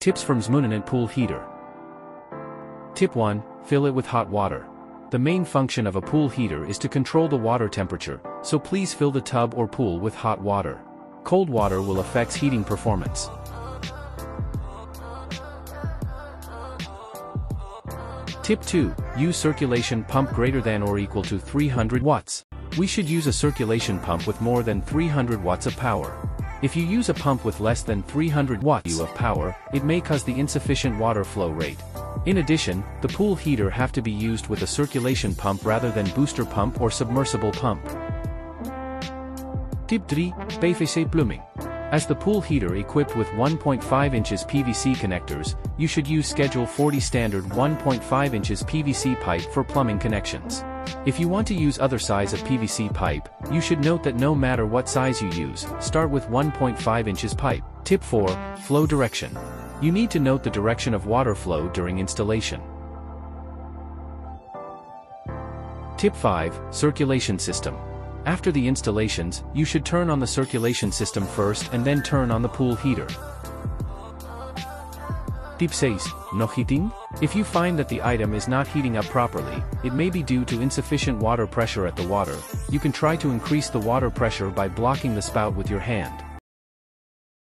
Tips from Mxmoonant Pool Heater. Tip 1. Fill it with hot water. The main function of a pool heater is to control the water temperature, so please fill the tub or pool with hot water. Cold water will affect heating performance. Tip 2. Use circulation pump greater than or equal to 300 watts. We should use a circulation pump with more than 300 watts of power. If you use a pump with less than 300 watts of power, it may cause the insufficient water flow rate. In addition, the pool heater have to be used with a circulation pump rather than booster pump or submersible pump. Tip 3. PVC plumbing. As the pool heater equipped with 1.5 inches PVC connectors, you should use Schedule 40 standard 1.5 inches PVC pipe for plumbing connections. If you want to use other size of PVC pipe, you should note that no matter what size you use, start with 1.5 inches pipe. Tip 4. Flow direction. You need to note the direction of water flow during installation. Tip 5. Circulation system. After the installations, you should turn on the circulation system first and then turn on the pool heater. Tip 6. No heating? If you find that the item is not heating up properly, it may be due to insufficient water pressure at the water. You can try to increase the water pressure by blocking the spout with your hand.